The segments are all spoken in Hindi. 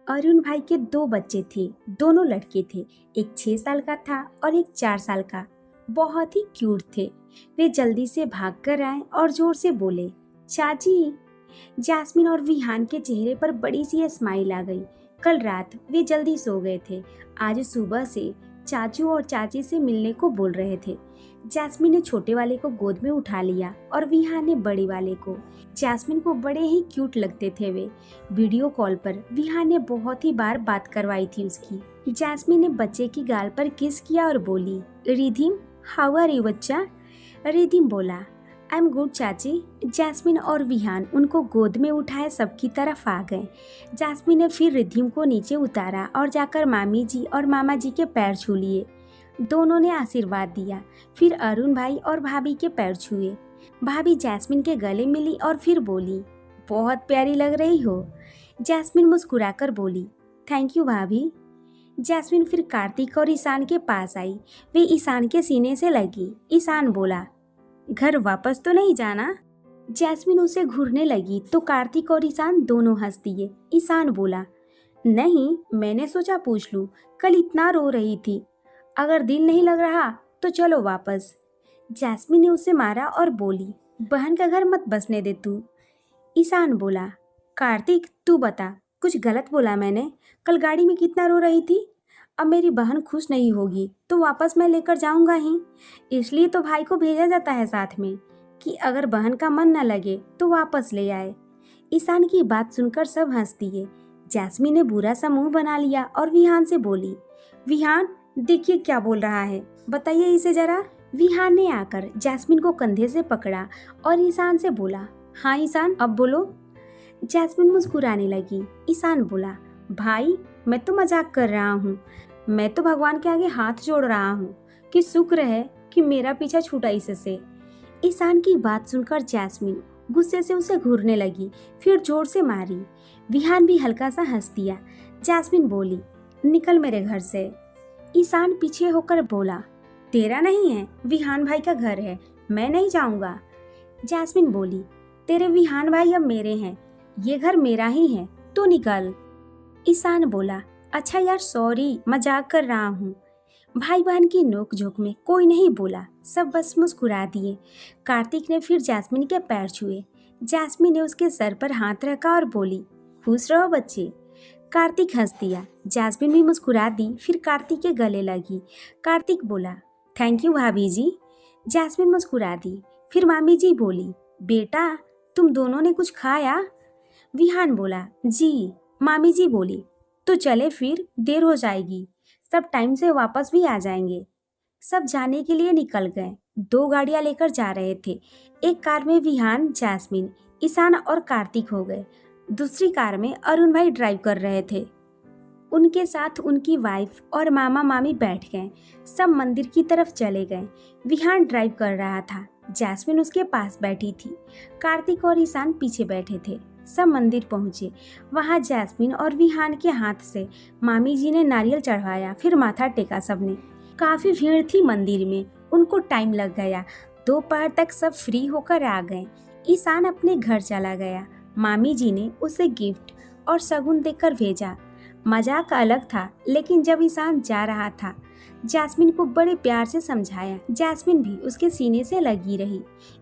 अरुण भाई के दो बच्चे थे। दोनों लड़के थे। एक 6 साल का था और एक 4 साल का। बहुत ही क्यूट थे। वे जल्दी से भाग कर आए और जोर से बोले, चाची। जैस्मिन और विहान के चेहरे पर बड़ी सी स्माइल आ गई। कल रात वे जल्दी सो गए थे। आज सुबह से चाचू और चाची से मिलने को बोल रहे थे। जैस्मिन ने छोटे वाले को गोद में उठा लिया और विहान ने बड़े वाले को। जैस्मिन को बड़े ही क्यूट लगते थे वे। वीडियो कॉल पर विहान ने बहुत ही बार बात करवाई थी उसकी। जैस्मिन ने बच्चे की गाल पर किस किया और बोली, रिधिम, हाउ आर यू बच्चा? रिधिम बोला, आई एम गुड चाची। जैस्मिन और विहान उनको गोद में उठाए सबकी तरफ आ गए। जैस्मिन ने फिर रिधिम को नीचे उतारा और जाकर मामी जी और मामा जी के पैर छू लिए। दोनों ने आशीर्वाद दिया। फिर अरुण भाई और भाभी के पैर छुए। भाभी जैस्मिन के गले मिली और फिर बोली, बहुत प्यारी लग रही हो। जैस्मिन मुस्कुराकर बोली, थैंक यू भाभी। जैस्मिन फिर कार्तिक और ईशान के पास आई। वे ईशान के सीने से लगी। ईशान बोला, घर वापस तो नहीं जाना? जैस्मिन उसे घूरने लगी तो कार्तिक और ईशान दोनों हंस दिए। ईशान बोला, नहीं, मैंने सोचा पूछ लूं, कल इतना रो रही थी। अगर दिल नहीं लग रहा तो चलो वापस। जैस्मिन ने उसे मारा और बोली, बहन का घर मत बसने दे तू। ईशान बोला, कार्तिक तू बता, कुछ गलत बोला मैंने? कल गाड़ी में कितना रो रही थी। अब मेरी बहन खुश नहीं होगी तो वापस मैं लेकर जाऊंगा ही। इसलिए तो भाई को भेजा जाता है साथ में, कि अगर बहन का मन न लगे तो वापस ले आए। ईशान की बात सुनकर सब हंस दिए। जैस्मिन ने बुरा सा मुंह बना लिया और विहान से बोली, विहान देखिए क्या बोल रहा है, बताइए इसे जरा। विहान ने आकर जैस्मिन को कंधे से पकड़ा और ईशान से बोला, हाँ ईशान अब बोलो। जैस्मिन मुस्कुराने लगी। ईशान बोला, भाई मैं तो मजाक कर रहा हूँ। मैं तो भगवान के आगे हाथ जोड़ रहा हूँ कि शुक्र है कि मेरा पीछा छूटा इससे। ईशान की बात सुनकर जैस्मिन गुस्से से उसे घूरने लगी, फिर जोर से मारी। विहान भी हल्का सा हंस दिया। जैस्मिन बोली, निकल मेरे घर से। ईशान पीछे होकर बोला, तेरा नहीं है, विहान भाई का घर है, मैं नहीं जाऊंगा। जैस्मिन बोली, तेरे विहान भाई अब मेरे हैं, ये घर मेरा ही है, तू निकल। ईशान बोला, अच्छा यार सॉरी, मजाक कर रहा हूँ। भाई बहन की नोक-झोंक में कोई नहीं बोला, सब बस मुस्कुरा दिए। कार्तिक ने फिर जैस्मिन के पैर छुए। जैस्मिन ने उसके सर पर हाथ रखा और बोली, खुश रहो बच्चे। कार्तिक हंस दिया। जैस्मिन भी मुस्कुरा दी, फिर कार्तिक के गले लगी। कार्तिक बोला, थैंक यू भाभी जी। जैस्मिन मुस्कुरा दी। फिर मामी जी बोली, बेटा तुम दोनों ने कुछ खाया? विहान बोला, जी। मामी जी बोली, तो चले फिर, देर हो जाएगी, सब टाइम से वापस भी आ जाएंगे। सब जाने के लिए निकल गए। 2 गाड़ियां लेकर जा रहे थे। एक कार में विहान, जैस्मिन, ईशान और कार्तिक हो गए। दूसरी कार में अरुण भाई ड्राइव कर रहे थे। उनके साथ उनकी वाइफ और मामा मामी बैठ गए। सब मंदिर की तरफ चले गए। विहान ड्राइव कर रहा था। जैस्मिन उसके पास बैठी थी। कार्तिक और ईशान पीछे बैठे थे। सब मंदिर पहुंचे। वहां जैस्मिन और विहान के हाथ से मामी जी ने नारियल चढ़वाया, फिर माथा टेका सबने। काफी भीड़ थी मंदिर में। उनको टाइम लग गया। दोपहर तक सब फ्री होकर आ गए। ईशान अपने घर चला गया। मामी जी ने उसे गिफ्ट और शगुन देकर भेजा। मजाक अलग था, लेकिन जब ईशान जा रहा था, जैस्मिन को बड़े प्यार से समझाया। जैस्मिन भी उसके सीने से लगी रही।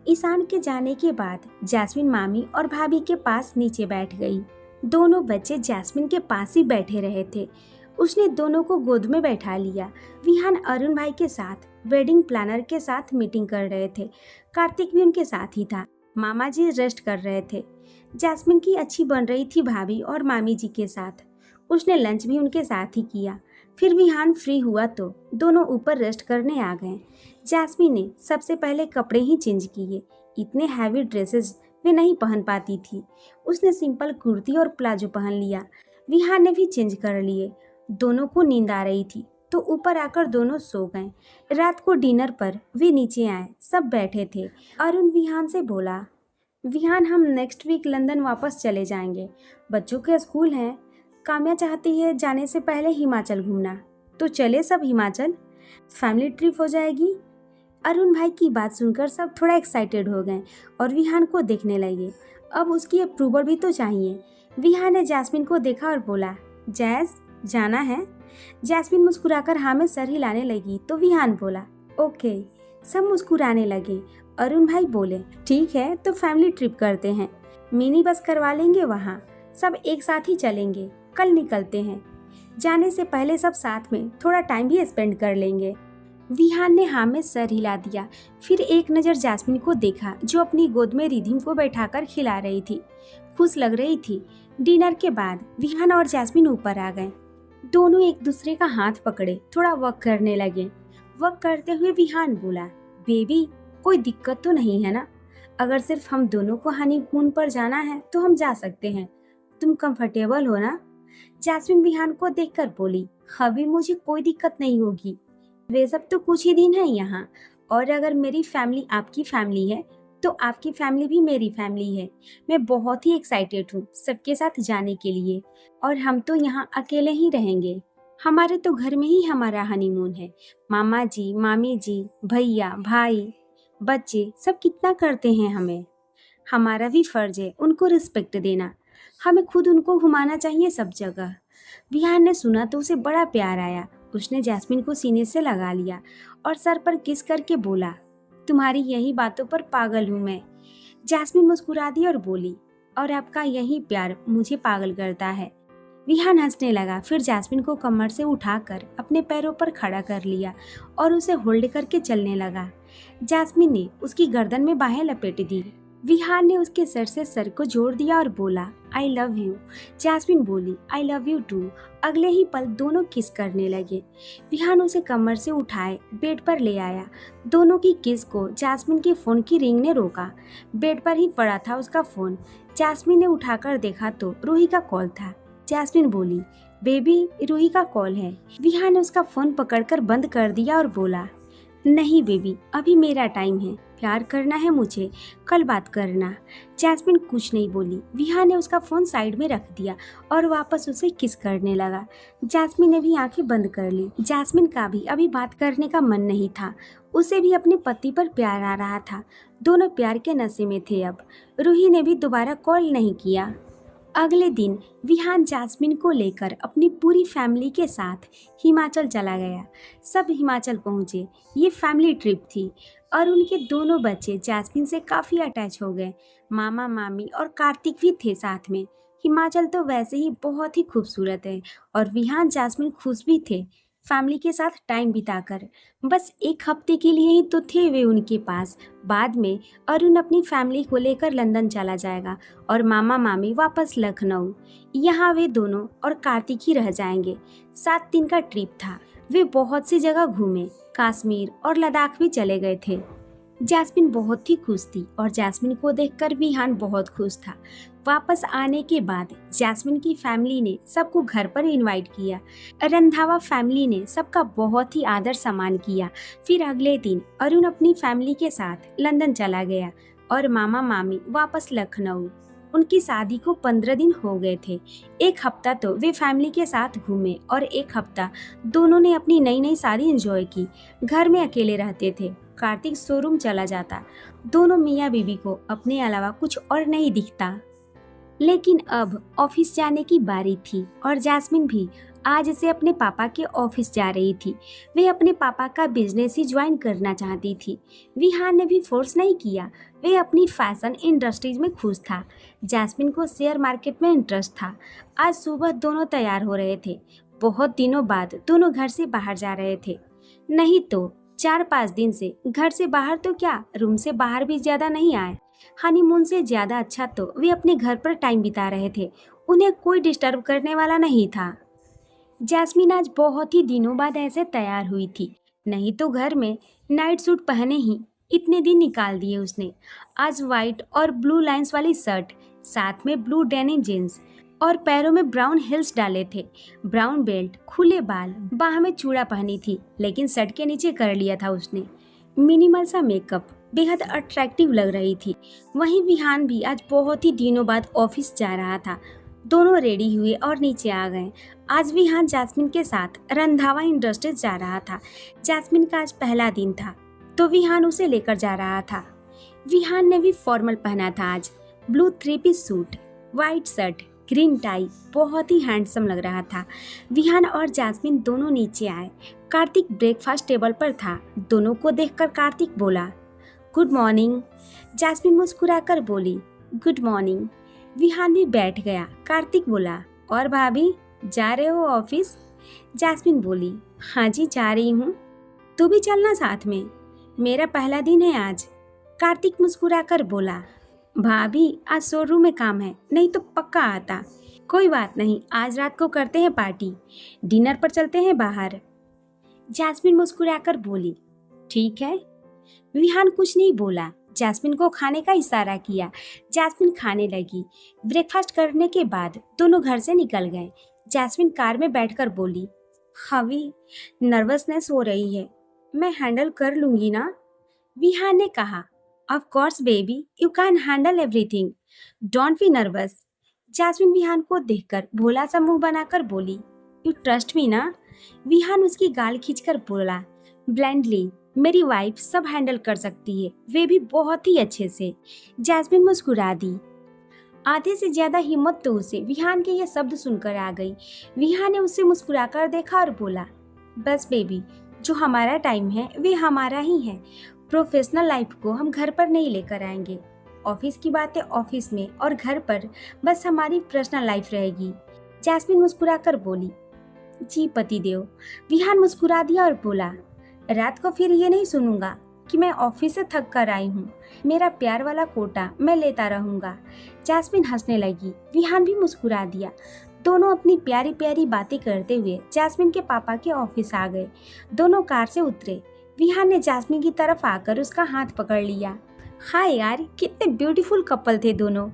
ईशान के जाने के बाद जैस्मिन मामी और भाभी के पास नीचे बैठ गई। दोनों बच्चे जैस्मिन के पास ही बैठे रहे थे। उसने दोनों को गोद में बैठा लिया। विहान अरुण भाई के साथ वेडिंग प्लानर के साथ मीटिंग कर रहे थे। कार्तिक भी उनके साथ ही था। मामा जी रेस्ट कर रहे थे। जैस्मिन की अच्छी बन रही थी भाभी और मामी जी के साथ। उसने लंच भी उनके साथ ही किया। फिर विहान फ्री हुआ तो दोनों ऊपर रेस्ट करने आ गए। जैस्मिन ने सबसे पहले कपड़े ही चेंज किए। इतने हैवी ड्रेसेस वे नहीं पहन पाती थी। उसने सिंपल कुर्ती और प्लाजो पहन लिया। विहान ने भी चेंज कर लिए। दोनों को नींद आ रही थी तो ऊपर आकर दोनों सो गए। रात को डिनर पर वे नीचे आए। सब बैठे थे। अरुण विहान से बोला, विहान हम नेक्स्ट वीक लंदन वापस चले जाएंगे। बच्चों के स्कूल हैं। काम्या चाहती है जाने से पहले हिमाचल घूमना, तो चले सब हिमाचल, फैमिली ट्रिप हो जाएगी। अरुण भाई की बात सुनकर सब थोड़ा एक्साइटेड हो गए और विहान को देखने लगे। अब उसकी अप्रूवल भी तो चाहिए। विहान ने जैस्मिन को देखा और बोला, जैस, जाना है? जैस्मिन मुस्कुराकर हाँ में सर हिलाने लगी तो विहान बोला, ओके। सब मुस्कुराने लगे। अरुण भाई बोले, ठीक है तो फैमिली ट्रिप करते हैं, मिनी बस करवा लेंगे, वहाँ सब एक साथ ही चलेंगे, कल निकलते हैं। जाने से पहले सब साथ में थोड़ा टाइम भी स्पेंड कर लेंगे। विहान ने हाँ में सर हिला दिया। फिर एक नज़र जैस्मिन को देखा जो अपनी गोद में रिधिम को बैठाकर खिला रही थी, खुश लग रही थी। डिनर के बाद विहान और जैस्मिन ऊपर आ गए। दोनों एक दूसरे का हाथ पकड़े थोड़ा वॉक करने लगे। वॉक करते हुए विहान बोला, बेबी कोई दिक्कत तो नहीं है ना? अगर सिर्फ हम दोनों को हनीमून पर जाना है तो हम जा सकते हैं, तुम कंफर्टेबल हो ना? जैस्मिन विहान को देखकर बोली, अभी मुझे कोई दिक्कत नहीं होगी, वे सब तो कुछ ही दिन है यहाँ, और अगर मेरी फैमिली आपकी फैमिली है तो आपकी फैमिली भी मेरी फैमिली है। मैं बहुत ही एक्साइटेड हूँ सबके साथ जाने के लिए, और हम तो यहाँ अकेले ही रहेंगे। हमारे तो घर में ही हमारा हनीमून है। मामा जी, मामी जी, भैया, भाई, बच्चे सब कितना करते हैं हमें। हमारा भी फर्ज है उनको रिस्पेक्ट देना। हमें खुद उनको घुमाना चाहिए सब जगह। विहान ने सुना तो उसे बड़ा प्यार आया। उसने जैस्मिन को सीने से लगा लिया और सर पर किस करके बोला, तुम्हारी यही बातों पर पागल हूँ मैं। जैस्मिन मुस्कुरा दी और बोली, और आपका यही प्यार मुझे पागल करता है। विहान हंसने लगा, फिर जैस्मिन को कमर से उठाकर अपने पैरों पर खड़ा कर लिया और उसे होल्ड करके चलने लगा। जैस्मिन ने उसकी गर्दन में बाहें लपेट दी। विहान ने उसके सर से सर को जोड़ दिया और बोला, आई लव यू। जैस्मिन बोली, आई लव यू टू। अगले ही पल दोनों किस करने लगे। विहान उसे कमर से उठाए बेड पर ले आया। दोनों की किस को जैस्मिन के फ़ोन की रिंग ने रोका। बेड पर ही पड़ा था उसका फ़ोन। जैस्मिन ने उठाकर देखा तो रूही का कॉल था। जैस्मिन बोली, बेबी रूही का कॉल है। विहान ने उसका फ़ोन पकड़कर बंद कर दिया और बोला, नहीं बेबी, अभी मेरा टाइम है, प्यार करना है मुझे, कल बात करना। जैस्मिन कुछ नहीं बोली। विहान ने उसका फ़ोन साइड में रख दिया और वापस उसे किस करने लगा। जैस्मिन ने भी आंखें बंद कर ली। जैस्मिन का भी अभी बात करने का मन नहीं था। उसे भी अपने पति पर प्यार आ रहा था। दोनों प्यार के नशे में थे। अब रूही ने भी दोबारा कॉल नहीं किया। अगले दिन विहान जैस्मिन को लेकर अपनी पूरी फैमिली के साथ हिमाचल चला गया। सब हिमाचल पहुँचे। ये फैमिली ट्रिप थी और उनके दोनों बच्चे जैस्मिन से काफ़ी अटैच हो गए। मामा, मामी और कार्तिक भी थे साथ में। हिमाचल तो वैसे ही बहुत ही खूबसूरत है और विहान जैस्मिन खुश भी थे फैमिली के साथ टाइम बिताकर। बस एक हफ्ते के लिए ही तो थे वे उनके पास। बाद में अरुण अपनी फैमिली को लेकर लंदन चला जाएगा और मामा मामी वापस लखनऊ। यहाँ वे दोनों और कार्तिक ही रह जाएंगे। 7 दिन का ट्रिप था। वे बहुत सी जगह घूमे, कश्मीर और लद्दाख भी चले गए थे। जैस्मिन बहुत ही खुश थी और जैस्मिन को देखकर विहान बहुत खुश था। वापस आने के बाद जैस्मिन की फैमिली ने सबको घर पर इनवाइट किया। रंधावा फैमिली ने सबका बहुत ही आदर सम्मान किया। फिर अगले दिन अरुण अपनी फैमिली के साथ लंदन चला गया और मामा मामी वापस लखनऊ। उनकी शादी को 15 दिन हो गए थे। एक हफ्ता तो वे फैमिली के साथ घूमे और एक हफ्ता दोनों ने अपनी नई नई शादी एंजॉय की। घर में अकेले रहते थे। कार्तिक शोरूम चला जाता। दोनों मियाँ बीबी को अपने अलावा कुछ और नहीं दिखता। लेकिन अब ऑफिस जाने की बारी थी और जैस्मिन भी आज से अपने पापा के ऑफिस जा रही थी। वे अपने पापा का बिजनेस ही ज्वाइन करना चाहती थी। विहान ने भी फोर्स नहीं किया। वे अपनी फैशन इंडस्ट्रीज में खुश था। जैस्मिन को शेयर मार्केट में इंटरेस्ट था। आज सुबह दोनों तैयार हो रहे थे। बहुत दिनों बाद दोनों घर से बाहर जा रहे थे। नहीं तो 4-5 दिन से घर से बाहर तो क्या, रूम से बाहर भी ज्यादा नहीं आए। हनीमून से ज्यादा अच्छा तो वे अपने घर पर टाइम बिता रहे थे। उन्हें कोई डिस्टर्ब करने वाला नहीं था। जैस्मिन आज बहुत ही दिनों बाद ऐसे तैयार हुई थी। नहीं तो घर में नाइट सूट पहने ही इतने दिन निकाल दिए उसने। आज वाइट और ब्लू लाइंस वाली शर्ट, साथ में ब्लू डेनिम जींस और पैरों में ब्राउन हिल्स डाले थे। ब्राउन बेल्ट, खुले बाल, बाह में चूड़ा पहनी थी, लेकिन शर्ट के नीचे कर लिया था उसने। मिनिमल सा मेकअप, बेहद अट्रैक्टिव लग रही थी। वहीं विहान भी आज बहुत ही दिनों बाद ऑफिस जा रहा था। दोनों रेडी हुए और नीचे आ गए। आज विहान जैस्मिन के साथ रंधावा इंडस्ट्रीज जा रहा था। जैस्मिन का आज पहला दिन था तो विहान उसे लेकर जा रहा था। विहान ने भी फॉर्मल पहना था आज। Blue 3 piece suit, white shirt, green tie, बहुत ही हैंडसम लग रहा था। विहान और जैस्मिन दोनों नीचे आए। कार्तिक ब्रेकफास्ट टेबल पर था। दोनों को देखकर कार्तिक बोला, गुड मॉर्निंग। जैस्मिन मुस्कुराकर बोली, गुड मॉर्निंग। विहान भी बैठ गया। कार्तिक बोला, और भाभी, जा रहे हो ऑफिस? जैस्मिन बोली, हाँ जी जा रही हूँ। तू भी चलना साथ में, मेरा पहला दिन है आज। कार्तिक मुस्कुराकर बोला, भाभी आज शोरूम में काम है, नहीं तो पक्का आता। कोई बात नहीं, आज रात को करते हैं पार्टी, डिनर पर चलते हैं बाहर। जैस्मिन मुस्कुराकर बोली, ठीक है। विहान कुछ नहीं बोला। जैस्मिन को खाने का इशारा किया। जैस्मिन खाने लगी। ब्रेकफास्ट करने के बाद दोनों घर से निकल गए। जैस्मिन कार में बैठकर बोली, हवी, नर्वसनेस हो रही है, मैं हैंडल कर लूंगी ना? विहान ने कहा, of course baby, you can handle everything, don't be nervous. Jasmine Vihaan को देखकर भोला सा मुंह बनाकर बोली, यू ट्रस्ट मी ना? विहान उसकी गाल खींचकर बोला, ब्लाइंडली, मेरी वाइफ सब हैंडल कर सकती है, वे भी बहुत ही अच्छे से। जैस्मिन मुस्कुरा दी। आधे से ज्यादा हिम्मत तो उसे विहान के ये शब्द सुनकर आ गई। विहान ने उसे मुस्कुराकर देखा और बोला, बस बेबी, जो हमारा टाइम है वे हमारा ही है। प्रोफेशनल लाइफ को हम घर पर नहीं लेकर आएंगे। ऑफिस की बातें ऑफिस में और घर पर बस हमारी पर्सनल लाइफ रहेगी। जैस्मिन मुस्कुराकर बोली, जी पतिदेव। विहान मुस्कुरा दिया और बोला, रात को फिर ये नहीं सुनूंगा कि मैं ऑफिस से थक कर आई हूँ। मेरा प्यार वाला कोटा मैं लेता रहूंगा। जैस्मिन हंसने लगी। विहान भी मुस्कुरा दिया। दोनों अपनी प्यारी प्यारी बातें करते हुए जैस्मिन के पापा के ऑफिस आ गए। दोनों कार से उतरे। विहान ने जैस्मिन की तरफ आकर उसका हाथ पकड़ लिया। हाय यार, कितने ब्यूटीफुल कपल थे दोनों।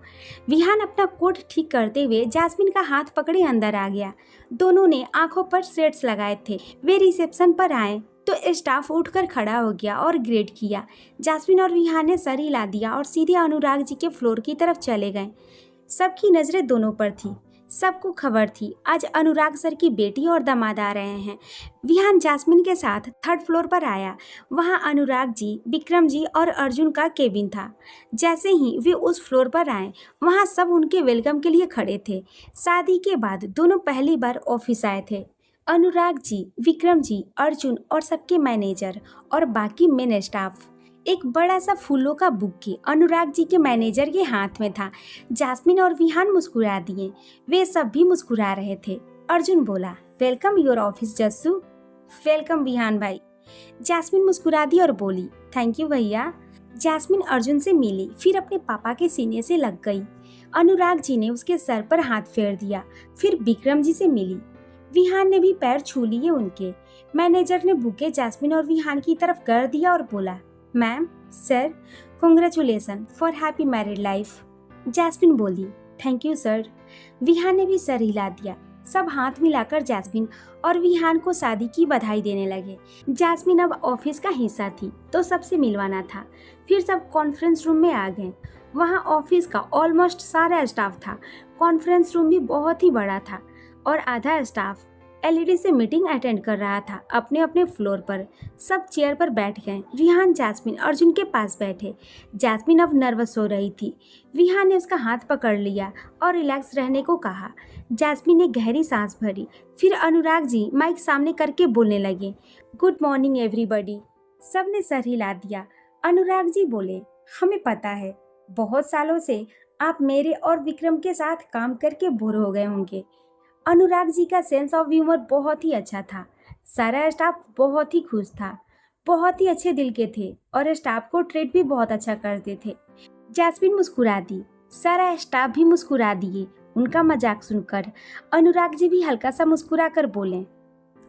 विहान अपना कोट ठीक करते हुए जैस्मिन का हाथ पकड़े अंदर आ गया। दोनों ने आंखों पर शेड्स लगाए थे। वे रिसेप्शन पर आए तो स्टाफ उठकर खड़ा हो गया और ग्रेट किया। जैस्मिन और विहान ने सर हिला दिया और सीधे अनुराग जी के फ्लोर की तरफ चले गए। सबकी नजरें दोनों पर थी। सबको खबर थी आज अनुराग सर की बेटी और दामाद आ रहे हैं। विहान जैस्मिन के साथ थर्ड फ्लोर पर आया। वहां अनुराग जी, विक्रम जी और अर्जुन का केबिन था। जैसे ही वे उस फ्लोर पर आए, वहां सब उनके वेलकम के लिए खड़े थे। शादी के बाद दोनों पहली बार ऑफिस आए थे। अनुराग जी, विक्रम जी, अर्जुन और सबके मैनेजर और बाकी मेन स्टाफ। एक बड़ा सा फूलों का बुके अनुराग जी के मैनेजर के हाथ में था। जैस्मिन और विहान मुस्कुरा दिए। वे सब भी मुस्कुरा रहे थे। अर्जुन बोला, welcome your office Jassu. Welcome Vihaan भाई। जैस्मिन मुस्कुरा दी और बोली, थैंक यू भैया। जैस्मिन अर्जुन से मिली, फिर अपने पापा के सीने से लग गई। अनुराग जी ने उसके सर पर हाथ फेर दिया। फिर विक्रम जी से मिली। विहान ने भी पैर छू लिए उनके। मैनेजर ने बुके जैस्मिन और विहान की तरफ कर दिया और बोला, ma'am, sir, congratulation for happy married life. Jasmine बोली, थैंक यू सर। विहान ने भी सर हिला दिया। सब हाथ मिलाकर जैस्मिन और विहान को शादी की बधाई देने लगे। जैस्मिन अब ऑफिस का हिस्सा थी तो सबसे मिलवाना था। फिर सब कॉन्फ्रेंस रूम में आ गए। वहाँ ऑफिस का ऑलमोस्ट सारा स्टाफ था। कॉन्फ्रेंस रूम भी बहुत ही बड़ा था और आधा स्टाफ एलईडी से मीटिंग अटेंड कर रहा था अपने अपने फ्लोर पर। सब चेयर पर बैठ गए। विहान जैस्मिन अर्जुन के पास बैठे। जैस्मिन अब नर्वस हो रही थी। विहान ने उसका हाथ पकड़ लिया और रिलैक्स रहने को कहा। जैस्मिन ने गहरी सांस भरी। फिर अनुराग जी माइक सामने करके बोलने लगे, गुड मॉर्निंग एवरीबॉडी। सब ने सर हिला दिया। अनुराग जी बोले, हमें पता है बहुत सालों से आप मेरे और विक्रम के साथ काम करके बोर हो गए होंगे। अनुराग जी का सेंस ऑफ ह्यूमर बहुत ही अच्छा था। सारा स्टाफ बहुत ही खुश था। बहुत ही अच्छे दिल के थे और स्टाफ को ट्रीट भी बहुत अच्छा करते थे। जैस्मिन मुस्कुरा दी। सारा स्टाफ भी मुस्कुरा दिए उनका मजाक सुनकर। अनुराग जी भी हल्का सा मुस्कुरा कर बोले,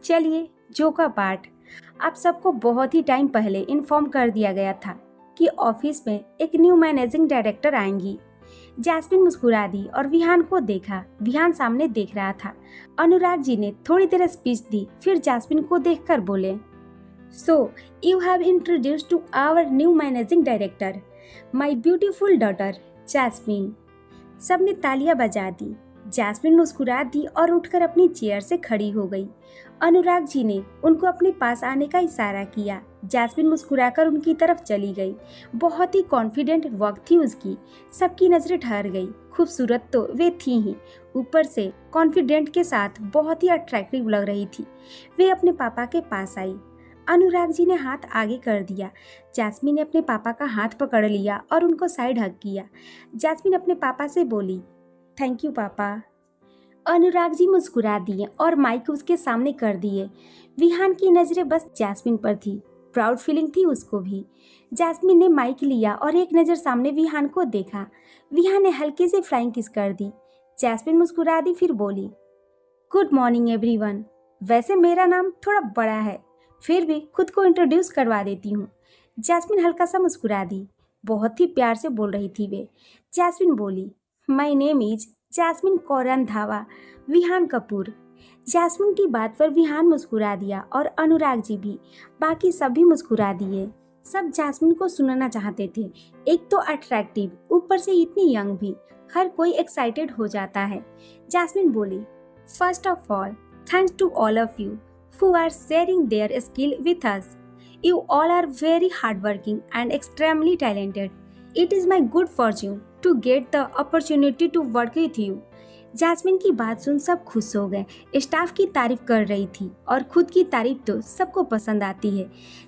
चलिए जोक का पार्ट। आप सबको बहुत ही टाइम पहले इन्फॉर्म कर दिया गया था कि ऑफिस में एक न्यू मैनेजिंग डायरेक्टर आएंगी। जैस्मिन मुस्कुरा दी और विहान को देखा। विहान सामने देख रहा था। अनुराग जी ने थोड़ी देर स्पीच दी, फिर जैस्मिन को देखकर बोले, so you have introduced to our new managing director, my beautiful daughter Jasmine. सबने तालियां बजा दी। जैस्मिन मुस्कुरा दी और उठकर अपनी चेयर से खड़ी हो गई। अनुराग जी ने उनको अपने पास आने का इशारा किया। जैस्मिन मुस्कुराकर उनकी तरफ चली गई। बहुत ही कॉन्फिडेंट वॉक थी उसकी। सबकी नजरें ठहर गई। खूबसूरत तो वे थी ही, ऊपर से कॉन्फिडेंट के साथ बहुत ही अट्रैक्टिव लग रही थी। वे अपने पापा के पास आई। अनुराग जी ने हाथ आगे कर दिया। जैस्मिन ने अपने पापा का हाथ पकड़ लिया और उनको साइड हग किया। जैस्मिन अपने पापा से बोली, थैंक यू पापा। अनुराग जी मुस्कुरा दिए और माइक उसके सामने कर दिए। विहान की नज़रें बस जैस्मिन पर थी। प्राउड फीलिंग थी उसको भी। जैस्मिन ने माइक लिया और एक नज़र सामने विहान को देखा। विहान ने हल्के से फ्लाइंग किस कर दी। जैस्मिन मुस्कुरा दी, फिर बोली, गुड मॉर्निंग एवरीवन। वैसे मेरा नाम थोड़ा बड़ा है, फिर भी खुद को इंट्रोड्यूस करवा देती हूँ। जैस्मिन हल्का सा मुस्कुरा दी। बहुत ही प्यार से बोल रही थी वे। जैस्मिन बोली, my name is jasmine कौरंधावा Vihaan Kapoor. Jasmine की बात पर विहान मुस्कुरा दिया और अनुराग जी भी। बाकी सभी मुस्कुरा दिए। सब जैस्मिन को सुनना चाहते थे। एक तो अट्रैक्टिव, ऊपर से इतनी यंग भी। हर कोई एक्साइटेड हो जाता है। जैस्मिन बोली, first of all thanks to all of you who are sharing their skill with us. You all are very hardworking and extremely talented. It is my good fortune to get the opportunity to work with you. Jasmine की बात सुन सब खुश हो गए। स्टाफ की तारीफ कर रही थी और खुद की तारीफ तो सबको पसंद आती है।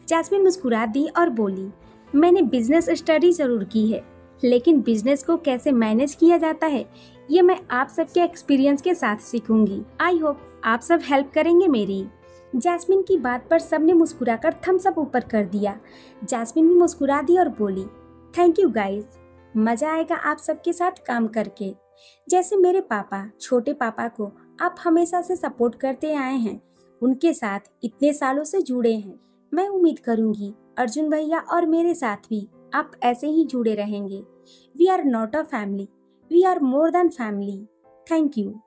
जैस्मिन मुस्कुरा दी और बोली, मैंने बिजनेस स्टडी जरूर की है, लेकिन बिजनेस को कैसे मैनेज किया जाता है ये मैं आप सबके एक्सपीरियंस के साथ सीखूंगी। आई होप आप सब हेल्प करेंगे मेरी। जैस्मिन की बात पर सबने मुस्कुराकर थम्स अप ऊपर कर दिया। जैस्मिन भी मुस्कुरा दी और बोली, थैंक यू गाइस, मजा आएगा आप सबके साथ काम करके। जैसे मेरे पापा, छोटे पापा को आप हमेशा से सपोर्ट करते आए हैं, उनके साथ इतने सालों से जुड़े हैं। मैं उम्मीद करूंगी अर्जुन भैया और मेरे साथ भी आप ऐसे ही जुड़े रहेंगे। We are not a family, we are more than family. Thank you.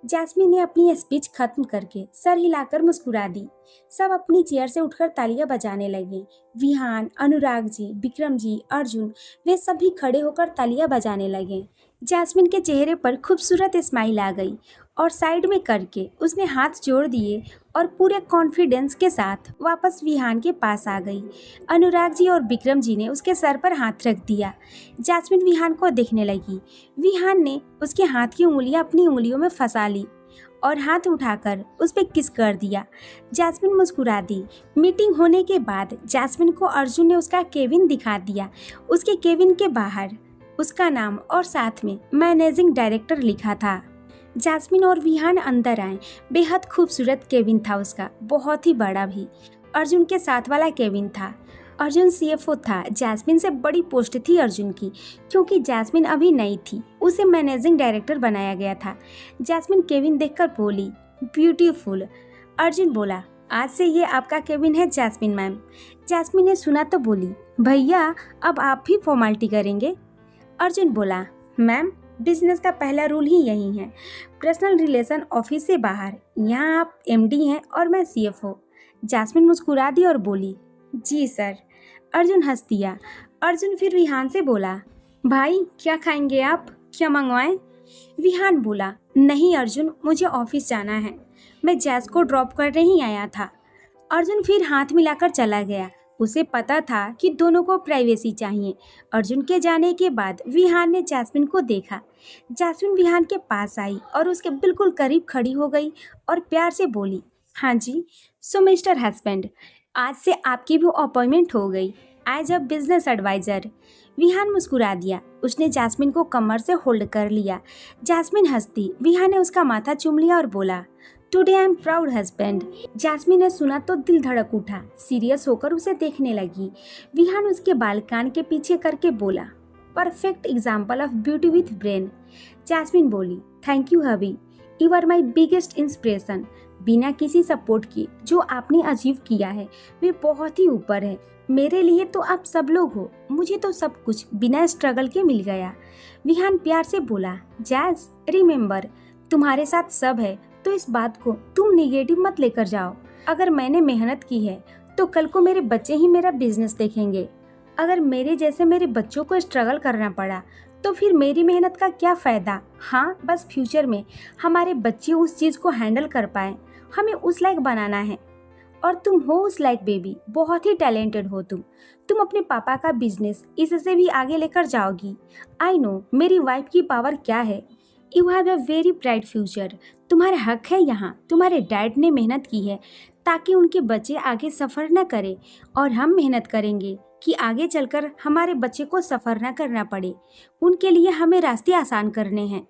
Jasmine ने अपनी स्पीच खत्म करके सर हिलाकर मुस्कुरा दी। सब अपनी चेयर से उठकर तालियां बजाने लगे। विहान, अनुराग जी, विक्रम जी, अर्जुन, वे सभी खड़े होकर तालियां बजाने लगे। जैस्मिन के चेहरे पर खूबसूरत स्माइल आ गई और साइड में करके उसने हाथ जोड़ दिए और पूरे कॉन्फिडेंस के साथ वापस विहान के पास आ गई। अनुराग जी और विक्रम जी ने उसके सर पर हाथ रख दिया। जैस्मिन विहान को देखने लगी। विहान ने उसके हाथ की उंगलियां अपनी उंगलियों में फंसा ली और हाथ उठाकर उस पर किस कर दिया। जैस्मिन मुस्कुरा दी। मीटिंग होने के बाद जैस्मिन को अर्जुन ने उसका केबिन दिखा दिया। उसके केबिन के बाहर उसका नाम और साथ में मैनेजिंग डायरेक्टर लिखा था। जैस्मिन और विहान अंदर आए। बेहद खूबसूरत केबिन था उसका, बहुत ही बड़ा भी। अर्जुन के साथ वाला केबिन था। अर्जुन सीएफओ था। जैस्मिन से बड़ी पोस्ट थी अर्जुन की, क्योंकि जैस्मिन अभी नई थी। उसे मैनेजिंग डायरेक्टर बनाया गया था। जैस्मिन केबिन देखकर बोली, ब्यूटीफुल। अर्जुन बोला, आज से ये आपका केबिन है जैस्मिन मैम। जैस्मिन ने सुना तो बोली, भैया अब आप भी फॉर्मेलिटी करेंगे। अर्जुन बोला, मैम बिजनेस का पहला रूल ही यही है, पर्सनल रिलेशन ऑफिस से बाहर। यहाँ आप एमडी हैं और मैं सीएफओ। जैस्मिन मुस्कुरा दी और बोली, जी सर। अर्जुन हंस दिया। अर्जुन फिर विहान से बोला, भाई क्या खाएंगे आप, क्या मंगवाएं? विहान बोला, नहीं अर्जुन, मुझे ऑफिस जाना है, मैं जैस को ड्रॉप करने ही आया था। अर्जुन फिर हाथ मिलाकर चला गया। उसे पता था कि दोनों को प्राइवेसी चाहिए। अर्जुन के जाने के बाद विहान ने जैस्मिन को देखा। जैस्मिन विहान के पास आई और उसके बिल्कुल करीब खड़ी हो गई और प्यार से बोली, हाँ जी, सो मिस्टर हस्बैंड, आज से आपकी भी अपॉइंटमेंट हो गई as a business adviser. Vihaan मुस्कुरा दिया। उसने जैस्मिन को कमर से होल्ड कर लिया। जैस्मिन हंसती। विहान ने उसका माथा चूम लिया और बोला, today I am proud husband. Jasmine ने सुना तो दिल धड़क उठा। सीरियस होकर उसे देखने लगी। विहान उसके बाल कान के पीछे करके बोला, perfect example of beauty with brain. Jasmine बोली, thank you hubby, you are my biggest inspiration. बिना किसी सपोर्ट के जो आपने अचीव किया है वे बहुत ही ऊपर है। मेरे लिए तो आप सब लोग हो, मुझे तो सब कुछ बिना स्ट्रगल के मिल गया। विहान प्यार से बोला, जैस रिमेम्बर, तुम्हारे साथ सब है, तो इस बात को तुम नेगेटिव मत लेकर जाओ। अगर मैंने मेहनत की है तो कल को मेरे बच्चे ही मेरा बिजनेस देखेंगे। अगर मेरे जैसे मेरे बच्चों को स्ट्रगल करना पड़ा तो फिर मेरी मेहनत का क्या फ़ायदा। हाँ, बस फ्यूचर में हमारे बच्चे उस चीज़ को हैंडल कर पाएँ, हमें उस लायक बनाना है। और तुम हो उस लाइक बेबी, बहुत ही टैलेंटेड हो तुम अपने पापा का बिजनेस इससे भी आगे लेकर जाओगी। आई नो मेरी वाइफ की पावर क्या है। You have a very bright future. तुम्हारा हक है यहाँ। तुम्हारे डैड ने मेहनत की है ताकि उनके बच्चे आगे सफ़र न करें, और हम मेहनत करेंगे कि आगे चलकर हमारे बच्चे को सफ़र न करना पड़े। उनके लिए हमें रास्ते आसान करने हैं।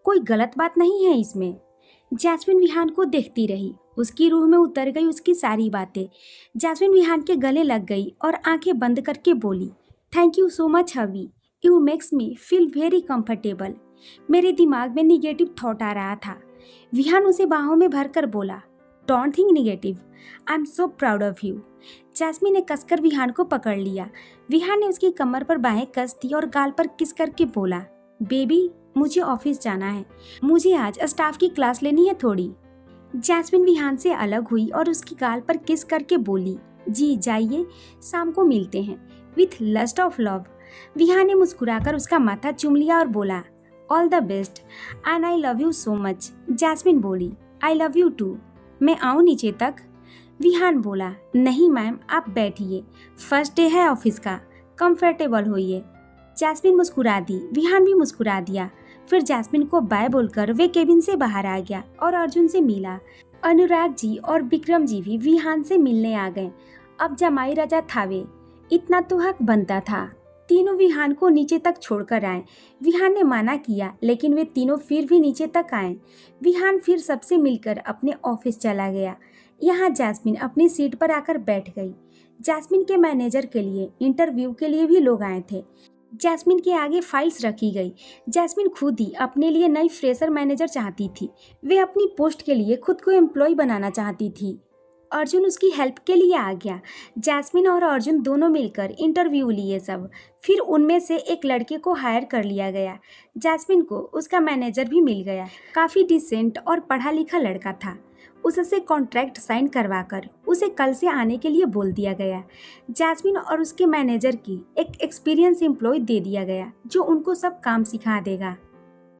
कोई गलत बात नहीं है इसमें। जैस्मिन विहान को देखती रही। उसकी रूह में उतर गई उसकी सारी बातें। जैस्मिन विहान के गले लग गई और आंखें बंद करके बोली, thank you so much hubby, you makes me feel very comfortable. मेरे दिमाग में निगेटिव थॉट आ रहा था। विहान उसे बाहों में भरकर बोला, don't think negative, I am so proud of you. Jasmine ने कसकर विहान को पकड़ लिया। विहान ने उसकी कमर पर बाहें कस दी और गाल पर किस करके बोला, बेबी मुझे ऑफिस जाना है, मुझे आज स्टाफ की क्लास लेनी है थोड़ी। जैस्मिन विहान से अलग हुई और उसकी गाल पर किस करके बोली, जी जाइए, शाम को मिलते हैं, with lust of love. Vihaan ने मुस्कुराकर उसका माथा चूम लिया और बोला, all the best and I love you so much. Jasmine बोली, आई लव यू टू। मैं आऊँ नीचे तक? विहान बोला, नहीं मैम, आप बैठिए, फर्स्ट डे है ऑफिस का, कंफर्टेबल होइए। जैस्मिन मुस्कुरा दी। विहान भी मुस्कुरा दिया। फिर जैस्मिन को बाय बोलकर वे केबिन से बाहर आ गया और अर्जुन से मिला। अनुराग जी और विक्रम जी भी विहान से मिलने आ गए। अब जमाई राजा थावे, इतना तो हक बनता था। तीनों विहान को नीचे तक छोड़कर आए। विहान ने माना किया, लेकिन वे तीनों फिर भी नीचे तक आए। विहान फिर सबसे मिलकर अपने ऑफिस चला गया। यहाँ जैस्मिन अपनी सीट पर आकर बैठ गई। जैस्मिन के मैनेजर के लिए इंटरव्यू के लिए भी लोग आए थे। जैस्मिन के आगे फाइल्स रखी गई। जैस्मिन खुद ही अपने लिए नई फ्रेशर मैनेजर चाहती थी। वे अपनी पोस्ट के लिए खुद को एम्प्लॉय बनाना चाहती थी। अर्जुन उसकी हेल्प के लिए आ गया। जैस्मिन और अर्जुन दोनों मिलकर इंटरव्यू लिए सब। फिर उनमें से एक लड़के को हायर कर लिया गया। जैस्मिन को उसका मैनेजर भी मिल गया। काफ़ी डिसेंट और पढ़ा लिखा लड़का था। उससे कॉन्ट्रैक्ट साइन करवाकर उसे कल से आने के लिए बोल दिया गया। जैस्मिन और उसके मैनेजर की एक एक्सपीरियंस एम्प्लॉय दे दिया गया जो उनको सब काम सिखा देगा।